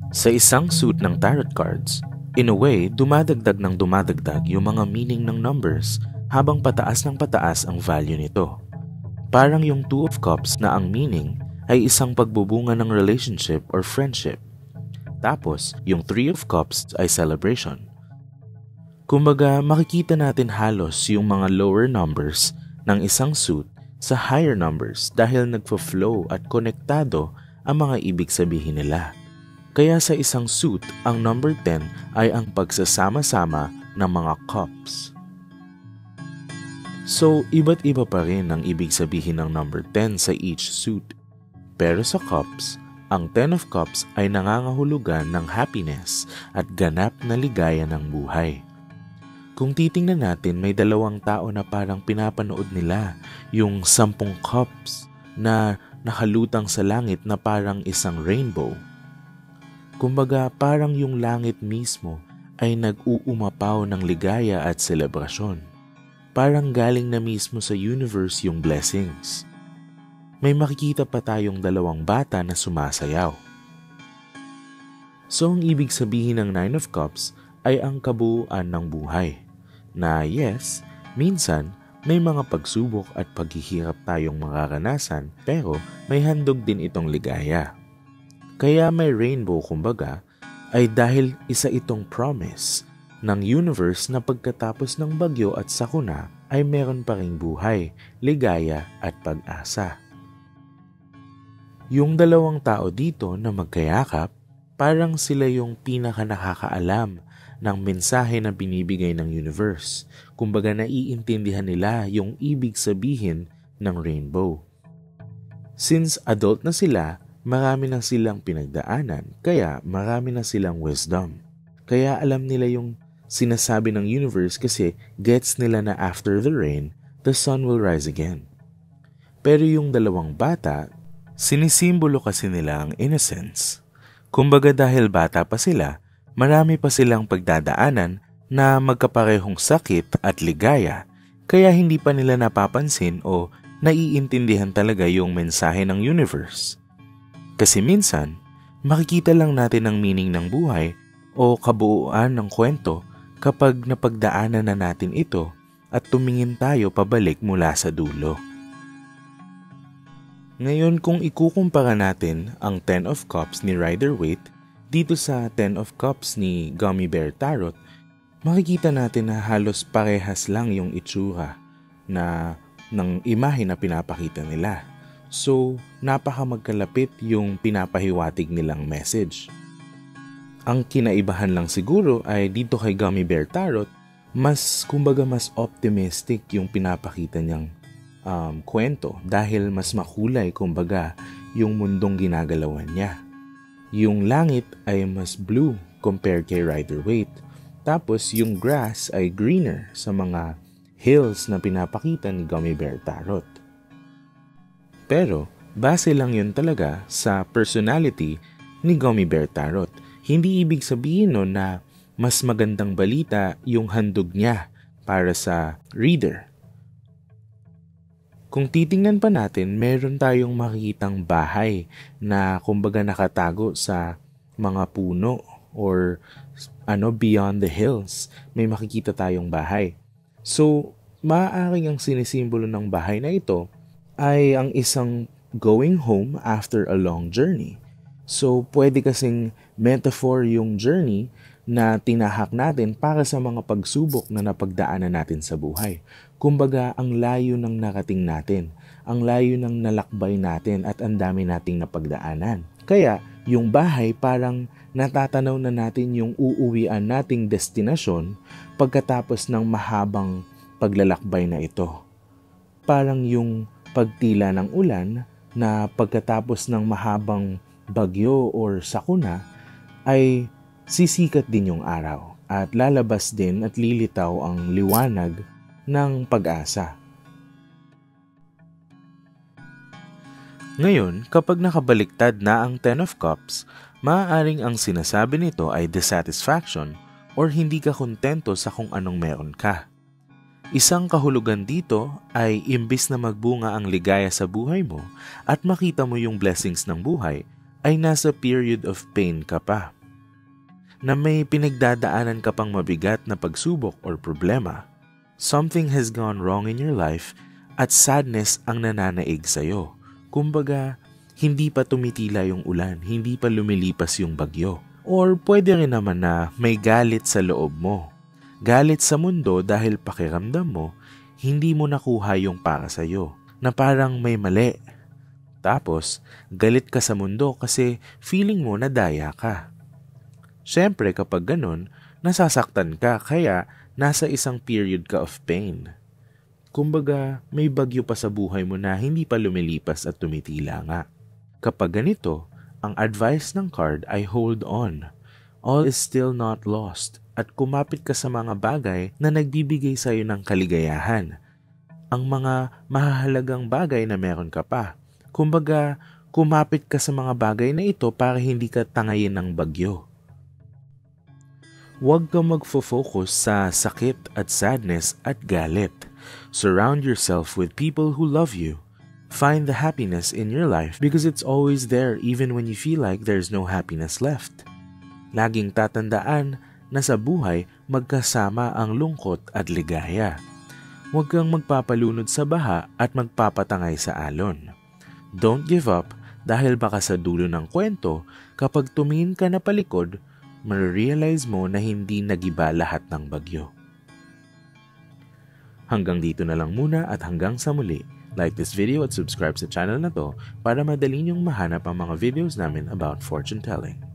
Sa isang suit ng tarot cards, in a way, dumadagdag ng dumadagdag yung mga meaning ng numbers habang pataas ng pataas ang value nito. Parang yung Two of Cups na ang meaning ay isang pagbubunga ng relationship or friendship. Tapos, yung Three of Cups ay celebration. Kumbaga, makikita natin halos yung mga lower numbers ng isang suit sa higher numbers dahil nagfo-flow at konektado ang mga ibig sabihin nila. Kaya sa isang suit, ang number 10 ay ang pagsasama-sama ng mga cups. So, iba't iba pa rin ang ibig sabihin ng number 10 sa each suit. Pero sa cups, ang 10 of Cups ay nangangahulugan ng happiness at ganap na ligaya ng buhay. Kung titingnan natin, may dalawang tao na parang pinapanood nila yung 10 cups na nakalutang sa langit na parang isang rainbow. Kumbaga, parang yung langit mismo ay nag-uumapaw ng ligaya at selebrasyon. Parang galing na mismo sa universe yung blessings. May makikita pa tayong dalawang bata na sumasayaw. So, ang ibig sabihin ng Nine of Cups ay ang kabuuan ng buhay. Na yes, minsan may mga pagsubok at paghihirap tayong mararanasan pero may handog din itong ligaya. Kaya may rainbow kumbaga ay dahil isa itong promise ng universe na pagkatapos ng bagyo at sakuna ay meron pa ring buhay, ligaya at pag-asa. Yung dalawang tao dito na magkayakap, parang sila yung pinaka nakakaalam ng mensahe na binibigay ng universe. Kumbaga naiintindihan nila yung ibig sabihin ng rainbow. Since adult na sila, marami na silang pinagdaanan, kaya marami na silang wisdom. Kaya alam nila yung sinasabi ng universe kasi gets nila na after the rain, the sun will rise again. Pero yung dalawang bata, sinisimbolo kasi nila ang innocence. Kumbaga dahil bata pa sila, marami pa silang pagdadaanan na magkaparehong sakit at ligaya, kaya hindi pa nila napapansin o naiintindihan talaga yung mensahe ng universe. Kasi minsan, makikita lang natin ang meaning ng buhay o kabuuan ng kwento kapag napagdaanan na natin ito at tumingin tayo pabalik mula sa dulo. Ngayon, kung ikukumpara natin ang 10 of Cups ni Rider-Waite dito sa 10 of Cups ni Gummy Bear Tarot, makikita natin na halos parehas lang yung itsura ng imahe na pinapakita nila. So, napakamagkalapit yung pinapahiwatig nilang message. Ang kinaibahan lang siguro ay dito kay Gummy Bear Tarot, mas optimistic yung pinapakita niyang kwento dahil mas makulay kumbaga yung mundong ginagalawan niya. Yung langit ay mas blue compared kay Rider-Waite. Tapos yung grass ay greener sa mga hills na pinapakita ni Gummy Bear Tarot. Pero base lang yun talaga sa personality ni Gummy Bear Tarot. Hindi ibig sabihin nun na mas magandang balita yung handog niya para sa reader. Kung titingnan pa natin, meron tayong makikitang bahay na kumbaga nakatago sa mga puno or beyond the hills. May makikita tayong bahay. So, maaaring ang sinisimbolo ng bahay na ito ay ang isang going home after a long journey. So, pwede kasing metaphor yung journey na tinahak natin para sa mga pagsubok na napagdaanan natin sa buhay. Kumbaga, ang layo ng narating natin, ang layo ng nalakbay natin at ang dami nating napagdaanan. Kaya, yung bahay parang natatanaw na natin yung uuwian nating destinasyon pagkatapos ng mahabang paglalakbay na ito. Parang yung pagtila ng ulan na pagkatapos ng mahabang bagyo or sakuna ay sisikat din yung araw at lalabas din at lilitaw ang liwanag ng pag-asa. Ngayon, kapag nakabaliktad na ang 10 of Cups, maaaring ang sinasabi nito ay dissatisfaction or hindi ka kontento sa kung anong meron ka. Isang kahulugan dito ay imbis na magbunga ang ligaya sa buhay mo at makita mo yung blessings ng buhay, ay nasa period of pain ka pa. na may pinagdadaanan ka pang mabigat na pagsubok or problema. Something has gone wrong in your life at sadness ang nananaig sa'yo. Kumbaga, hindi pa tumitila yung ulan, hindi pa lumilipas yung bagyo. Or pwede rin naman na may galit sa loob mo. Galit sa mundo dahil pakiramdam mo, hindi mo nakuha yung para sa'yo, na parang may mali. Tapos, galit ka sa mundo kasi feeling mo na daya ka. Siyempre kapag ganun, nasasaktan ka kaya nasa isang period ka of pain. Kumbaga, may bagyo pa sa buhay mo na hindi pa lumilipas at tumitila nga. Kapag ganito, ang advice ng card ay hold on. All is still not lost at kumapit ka sa mga bagay na nagbibigay sa iyo ng kaligayahan. Ang mga mahahalagang bagay na meron ka pa. Kumbaga, kumapit ka sa mga bagay na ito para hindi ka tangayin ng bagyo. Huwag kang magfo-focus sa sakit at sadness at galit. Surround yourself with people who love you. Find the happiness in your life because it's always there even when you feel like there's no happiness left. Laging tatandaan na sa buhay magkasama ang lungkot at ligaya. Huwag kang magpapalunod sa baha at magpapatangay sa alon. Don't give up dahil baka sa dulo ng kwento, kapag tumingin ka na palikod, ma-realize mo na hindi nagiba lahat ng bagyo. Hanggang dito na lang muna at hanggang sa muli. Like this video at subscribe sa channel na to para madali niyong mahanap ang mga videos namin about fortune telling.